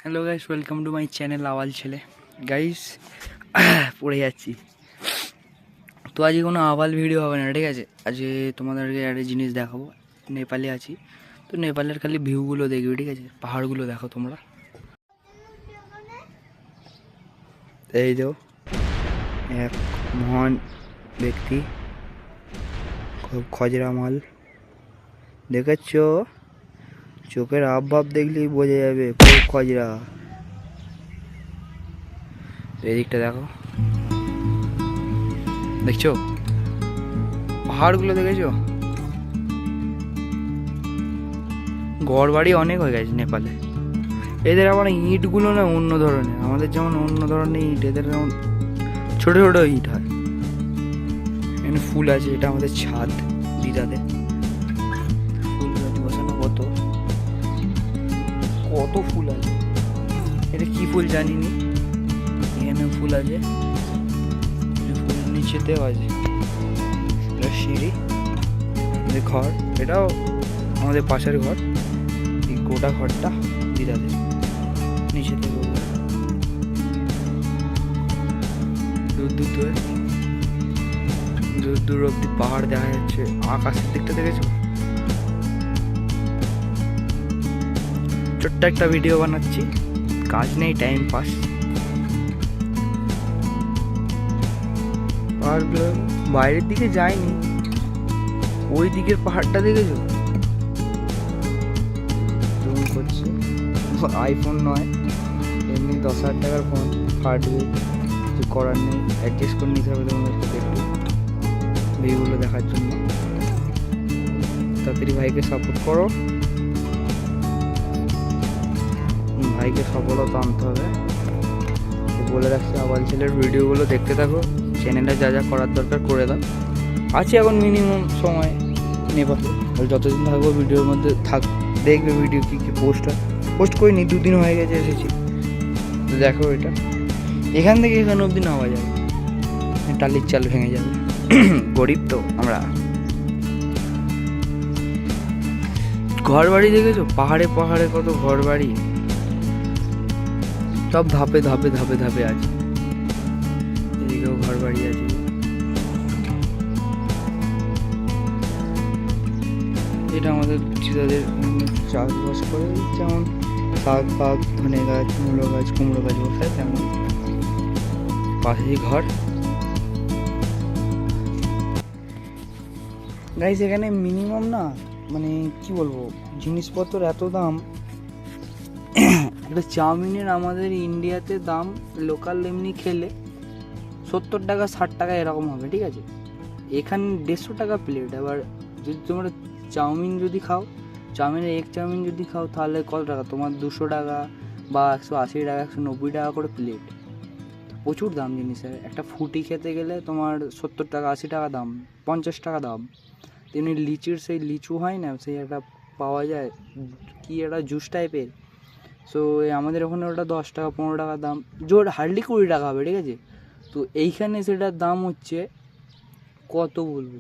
Hello guys, welcome to my channel আওয়াল ছেলে। Guys পড়ে যাচ্ছি তো আজকে কোনো আওয়াল ভিডিও হবে না, ঠিক আছে? আজকে তোমাদেরকে একটা জিনিস দেখাবো। নেপালে আছি তো নেপালের খালি ভিউগুলো দেখবে, ঠিক আছে? পাহাড়গুলো দেখো তোমরা। এই তো এক মহান ব্যক্তি, খুব খজরা মাল, দেখাচ্ছ? চোখের আবভাব দেখলেই বোঝা যাবে খুব খজরা। এদিকটা দেখো, দেখছো পাহাড়গুলো? দেখেছো? ঘর বাড়ি অনেক হয়ে গেছে নেপালে। এদের আবার ইঁটগুলো না অন্য ধরনের, আমাদের যেমন অন্য ধরনের ইঁট, এদের যেমন ছোটো ছোটো ইঁট হয়। এখানে ফুল আছে, এটা আমাদের ছাদ দিদাদের। ফুল গাছ বসানো, কত কত ফুল আছে। এটা কি ফুল জানি নি, এখানে ফুল আছে। ফুল নিচেতেও আছে। এটা সিঁড়ি, ঘর, এটাও আমাদের পাশের ঘর। এই গোটা ঘরটা দিদাদের। নিচে থেকে দূর দূর দূর দূর অব্দি পাহাড় দেখা যাচ্ছে। আকাশের দিকটা দেখেছো? ছোট্ট একটা ভিডিও বানাচ্ছি, কাজ নেই, টাইম পাস। পাহাড়গুলো বাইরের দিকে যায়নি, ওই দিকের পাহাড়টা দেখেছো? জুম করছে, আইফোন নয়, এমনি 10,000 টাকার ফোন, ফাটবে, কিছু করার নেই, অ্যাডজাস্ট করে নিতে হবে তোমাদেরকে দেখতে ভিউগুলো দেখার জন্য। তাড়াতাড়ি ভাইকে সাপোর্ট করো, ভাইকে সফলতা আনতে হবে। বলে রাখছি, আওয়াল ছেলের ভিডিওগুলো দেখতে থাকো, চ্যানেলে যা যা করার দরকার করে দাও। আছি এখন মিনিমাম সময় নেপালে, যতদিন থাকবো ভিডিওর মধ্যে দেখবে ভিডিও কী কী পোস্ট করিনি, 2 দিন হয়ে গেছে এসেছি তো। দেখো এটা, এখান থেকে এখানে অবধি নামা যাবে, টালির চাল ভেঙে যাবে। গরিব তো আমরা। ঘর বাড়ি দেখেছো? পাহাড়ে পাহাড়ে কত ঘর বাড়ি, সব ধাপে ধাপে ধাপে ধাপে আছে। এদিকেও ঘর বাড়ি আছে। এটা আমাদের চিদাদের চাষবাস করে, যেমন শাক ফাক, ধনে গাছ, মূলো গাছ, কুমড়ো গাছ বসায়, তেমন পাশেই ঘর। গাইস এখানে মিনিমাম না, মানে কি বলবো, জিনিসপত্র এত দাম। একটা চাউমিনের আমাদের ইন্ডিয়াতে দাম লোকাল এমনি খেলে 70 টাকা 60 টাকা এরকম হবে, ঠিক আছে? এখানে 150 টাকা প্লেট। এবার যদি তোমরা চাউমিন যদি খাও, চাউমিনের এক চাউমিন যদি খাও, তাহলে কত টাকা তোমার? 200 টাকা বা 180 টাকা, 190 টাকা করে প্লেট। প্রচুর দাম জিনিসের। একটা ফুটি খেতে গেলে তোমার 70 টাকা 80 টাকা দাম, 50 টাকা দাম। তেমনি লিচির সেই লিচু হয় না, সেই একটা পাওয়া যায়, কি একটা জুস টাইপের। সো আমাদের ওখানে ওটা 10 টাকা 15 টাকা দাম, জোর হার্ডলি 20 টাকা হবে, ঠিক আছে? তো এইখানে সেটার দাম হচ্ছে কত বলবো,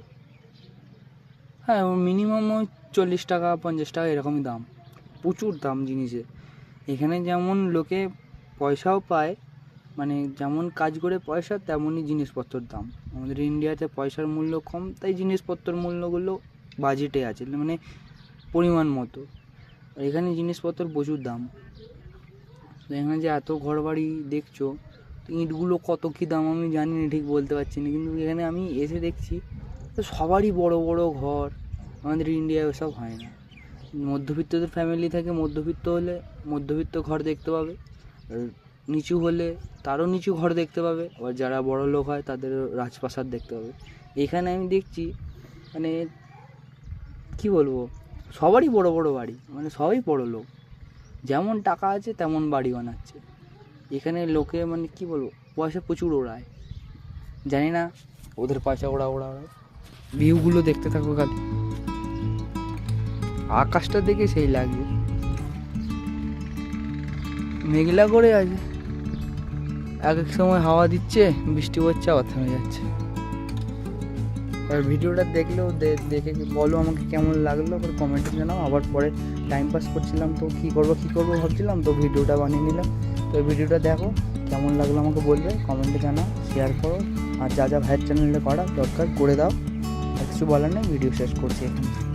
হ্যাঁ মিনিমাম ওই 40 টাকা 50 টাকা এরকমই দাম। প্রচুর দাম জিনিসের। এখানে যেমন লোকে পয়সাও পায়, মানে যেমন কাজ করে পয়সা, তেমনই জিনিসপত্রের দাম। আমাদের ইন্ডিয়াতে পয়সার মূল্য কম, তাই জিনিসপত্রের মূল্যগুলো বাজেটে আছে, মানে পরিমাণ মতো। এখানে জিনিসপত্রের প্রচুর দাম। তো এখানে যে এত ঘর বাড়ি দেখছো, ইঁটগুলো কত কী দাম আমি জানি না, ঠিক বলতে পারছি না, কিন্তু এখানে আমি এসে দেখছি তো সবারই বড় বড় ঘর। আমাদের ইন্ডিয়ায় ওসব হয় না। মধ্যবিত্তদের ফ্যামিলি থেকে, মধ্যবিত্ত হলে মধ্যবিত্ত ঘর দেখতে পাবে, আর নিচু হলে তারও নিচু ঘর দেখতে পাবে, আবার যারা বড় লোক হয় তাদের রাজপ্রাসাদ দেখতে পাবে। এখানে আমি দেখছি মানে কি বলবো, সবারই বড় বড় বাড়ি, মানে সবাই বড় লোক, যেমন টাকা আছে তেমন বাড়ি বানাচ্ছে। এখানে লোকে মানে কি বলবো, পয়সা প্রচুর ওড়ায়, জানি না ওদের পয়সা ওড়ায়। ভিউগুলো দেখতে থাকো খালি, আকাশটা দেখে সেই লাগবে, মেঘলা করে আছে। এক এক সময় হাওয়া দিচ্ছে, বৃষ্টি পড়ছে, আবার থেমে যাচ্ছে। আর ভিডিওটা দেখলেও দেখে বলো আমাকে কেমন লাগলো, আবার কমেন্টে জানাও। আবার পরে টাইম পাস করছিলাম, তো কী করবো ভাবছিলাম, তো ভিডিওটা বানিয়ে নিলাম। তো এই ভিডিওটা দেখো, কেমন লাগলো আমাকে বলবে, কমেন্টে জানাও, শেয়ার করো, আর যা ভাইয়ের চ্যানেলে করা দরকার করে দাও। আর কিছু বলার নেই, ভিডিও শেষ করছি এখানে।